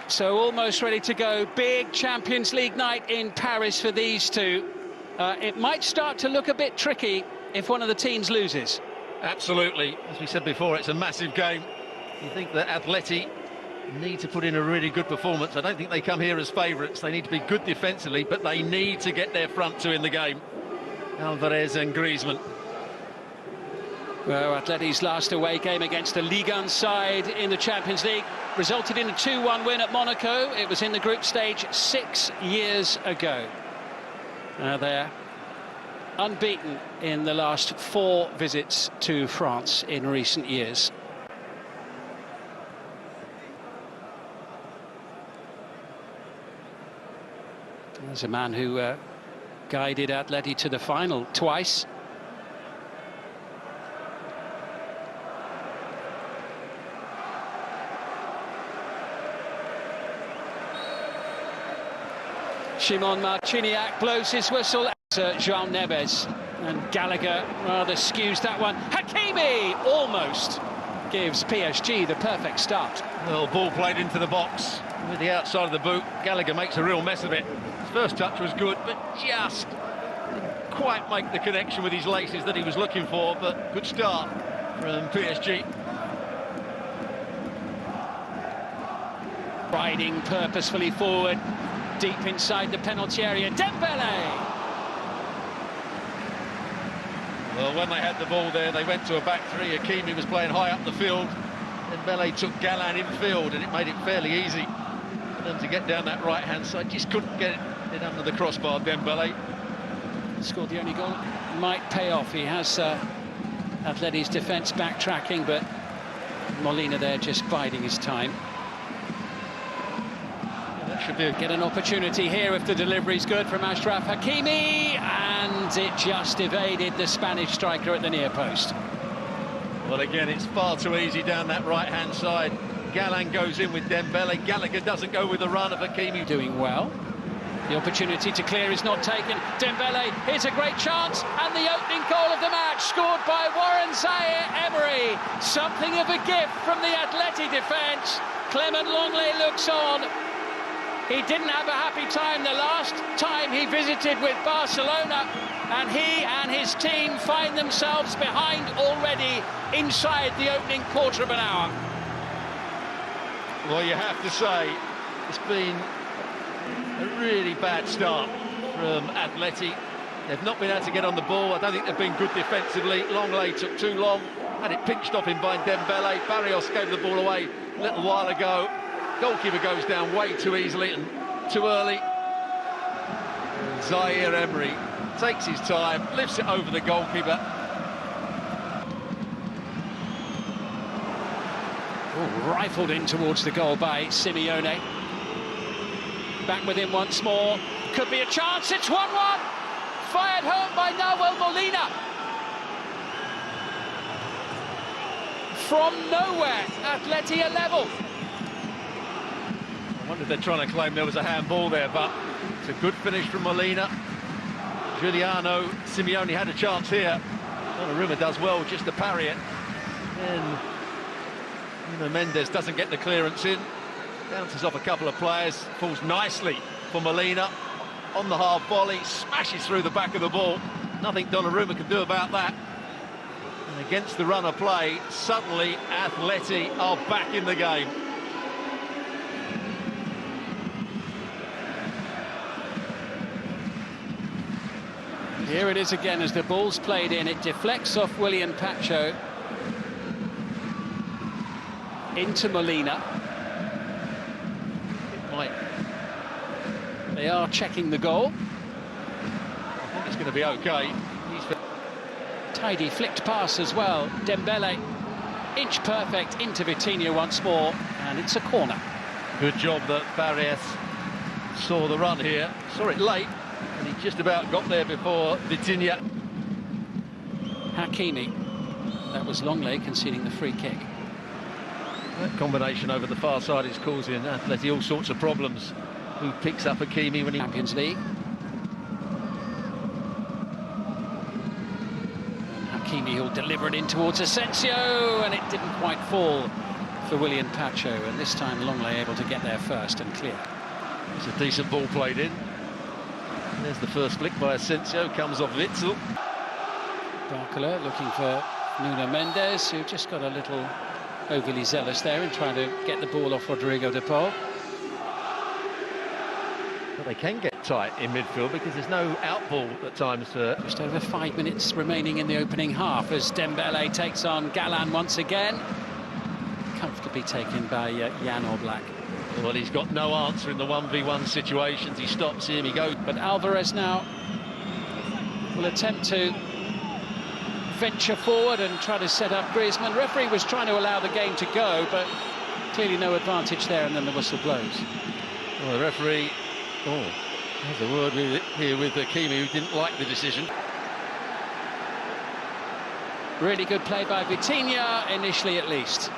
So almost ready to go. Big Champions League night in Paris for these two. It might start to look a bit tricky if one of the teams loses. Absolutely. As we said before, it's a massive game. You think that Atleti need to put in a really good performance. I don't think they come here as favourites. They need to be good defensively, but they need to get their front two in the game. Alvarez and Griezmann. Well, Atleti's last away game against a Ligue 1 side in the Champions League resulted in a 2-1 win at Monaco. It was in the group stage 6 years ago. Now they're unbeaten in the last 4 visits to France in recent years. There's a man who guided Atleti to the final twice. Shimon Marciniak blows his whistle. João Neves, and Gallagher rather skews that one. Hakimi almost gives PSG the perfect start. Well, ball played into the box with the outside of the boot. Gallagher makes a real mess of it. His first touch was good, but just didn't quite make the connection with his laces that he was looking for, but good start from PSG. Riding purposefully forward, deep inside the penalty area. Dembele! Well, when they had the ball there, they went to a back three. Hakimi was playing high up the field. Dembele took Galán in field, and it made it fairly easy for them to get down that right-hand side. Just couldn't get it under the crossbar, Dembele. Scored the only goal. Might pay off. He has Atleti's defence backtracking, but Molina there just biding his time. Should be get an opportunity here if the delivery's good from Achraf Hakimi, and it just evaded the Spanish striker at the near post. Well, again, it's far too easy down that right-hand side. Galán goes in with Dembele. Gallagher doesn't go with the run of Hakimi. Doing well. The opportunity to clear is not taken. Dembele, here's a great chance, and the opening goal of the match, scored by Warren Zaïre-Emery. Something of a gift from the Atleti defence. Clement Longley looks on. He didn't have a happy time the last time he visited with Barcelona, and he and his team find themselves behind already inside the opening quarter of an hour. Well, you have to say, it's been a really bad start from Atleti. They've not been able to get on the ball. I don't think they've been good defensively. Longley took too long, had it pinched off him by Dembele. Barrios gave the ball away a little while ago. Goalkeeper goes down way too easily and too early. Zaïre-Emery takes his time, lifts it over the goalkeeper. Ooh, rifled in towards the goal by Simeone. Back with him once more. Could be a chance. It's 1-1. Fired home by Nahuel Molina. From nowhere, Atleti are level. I wonder if they're trying to claim there was a handball there, but it's a good finish from Molina. Giuliano Simeone had a chance here. Donnarumma does well just to parry it. Then Mendes doesn't get the clearance in. Bounces off a couple of players. Falls nicely for Molina. On the half volley, smashes through the back of the ball. Nothing Donnarumma can do about that. And against the run of play, suddenly Atleti are back in the game. Here it is again as the ball's played in. It deflects off William Pacho into Molina. It might. They are checking the goal. I think it's going to be okay. Tidy flicked pass as well. Dembele, inch perfect into Vitinha once more, and it's a corner. Good job that Barrios saw the run here. Saw it late. And he just about got there before Vitinha. Hakimi. That was Longley conceding the free kick. That combination over the far side is causing Atleti all sorts of problems. Who picks up Hakimi when he... Champions League. And Hakimi who'll deliver it in towards Asensio, and it didn't quite fall for William Pacho, and this time Longley able to get there first and clear. It's a decent ball played in. There's the first flick by Asensio, comes off Witsel. Barcola looking for Nuno Mendes, who just got a little overly zealous there in trying to get the ball off Rodrigo de Paul. But they can get tight in midfield because there's no out ball at times. Just over 5 minutes remaining in the opening half as Dembele takes on Galan once again. Comfortably taken by Jan Oblak. Well, he's got no answer in the 1v1 situations. He stops him, he goes. But Alvarez now will attempt to venture forward and try to set up Griezmann. Referee was trying to allow the game to go, but clearly no advantage there, and then the whistle blows. Well, the referee, there's a word here with Hakimi, who didn't like the decision. Really good play by Vitinha, initially at least.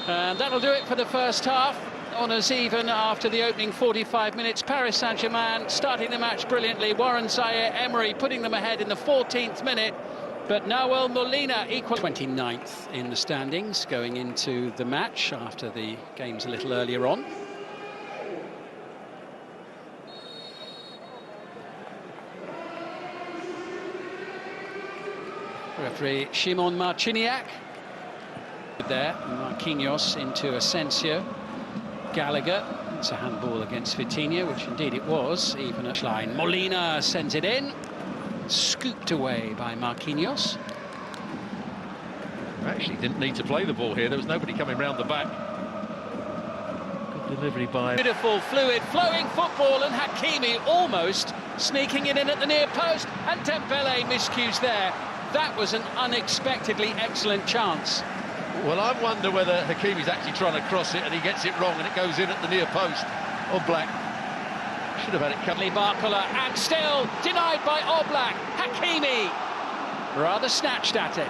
And that'll do it for the first half. Honours even after the opening 45 minutes. Paris Saint-Germain starting the match brilliantly. Warren Zaire-Emery putting them ahead in the 14th minute. But Nahuel Molina equal 29th in the standings going into the match after the games a little earlier on. Referee Szymon Marciniak. There, Marquinhos into Asensio. Gallagher, it's a handball against Vitinha, which indeed it was, even at line. Molina sends it in. Scooped away by Marquinhos. Actually didn't need to play the ball here. There was nobody coming round the back. Good delivery by... Beautiful, fluid, flowing football, and Hakimi almost sneaking it in at the near post. And Dembele miscues there. That was an unexpectedly excellent chance. Well, I wonder whether Hakimi's actually trying to cross it and he gets it wrong and it goes in at the near post. Oblak should have had it coming. Barcola, and still denied by Oblak. Hakimi rather snatched at it.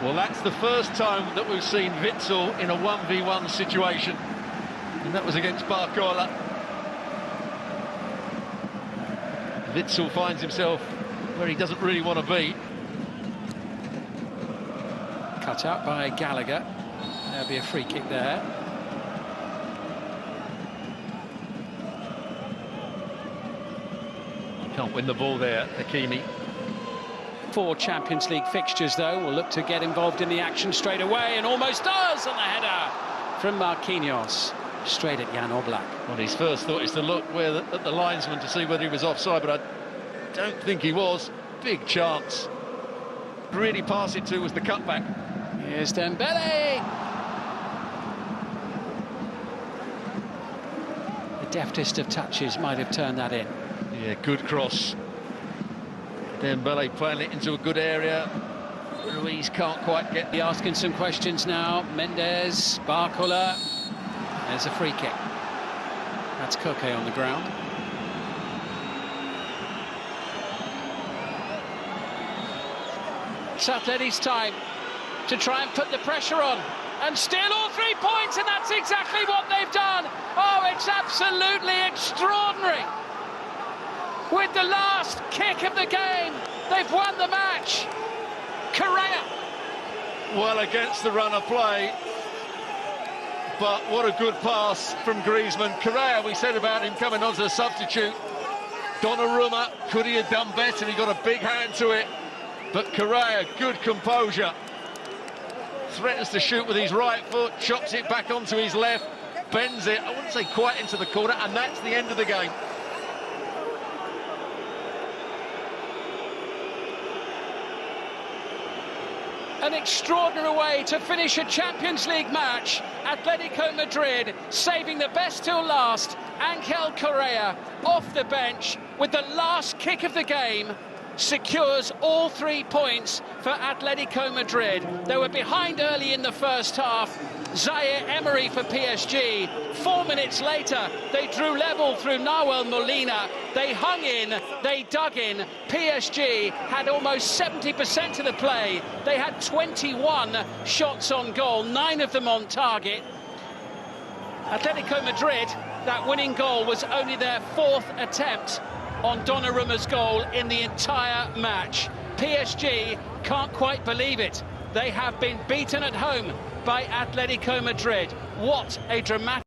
Well, that's the first time that we've seen Witsel in a 1v1 situation, and that was against Barcola. Witsel finds himself where he doesn't really want to be. Cut out by Gallagher. There'll be a free kick there. Can't win the ball there, Hakimi. 4 Champions League fixtures, though, will look to get involved in the action straight away, and almost does on the header from Marquinhos. Straight at Jan Oblak. Well, his first thought is to look at the linesman to see whether he was offside, but I don't think he was. Big chance. Really pass it to was the cutback. Here's Dembele. The deftest of touches might have turned that in. Yeah, good cross. Dembele playing it into a good area. Ruiz can't quite get... He's asking some questions now. Mendes, Barcola. There's a free kick. That's Koke on the ground. It's Atleti's time to try and put the pressure on. And still all 3 points, and that's exactly what they've done. Oh, it's absolutely extraordinary. With the last kick of the game, they've won the match. Correa. Well, against the run of play, but what a good pass from Griezmann. Correa, we said about him coming on as a substitute. Donnarumma, could he have done better? He got a big hand to it. But Correa, good composure. Threatens to shoot with his right foot, chops it back onto his left, bends it, I wouldn't say quite into the corner, and that's the end of the game. An extraordinary way to finish a Champions League match. Atletico Madrid saving the best till last. Angel Correa off the bench with the last kick of the game. Secures all 3 points for Atletico Madrid. They were behind early in the first half. Zaire-Emery for PSG. 4 minutes later, they drew level through Nahuel Molina. They hung in, they dug in. PSG had almost 70% of the play. They had 21 shots on goal, 9 of them on target. Atletico Madrid, that winning goal was only their 4th attempt on Donnarumma's goal in the entire match. PSG can't quite believe it. They have been beaten at home by Atletico Madrid. What a dramatic...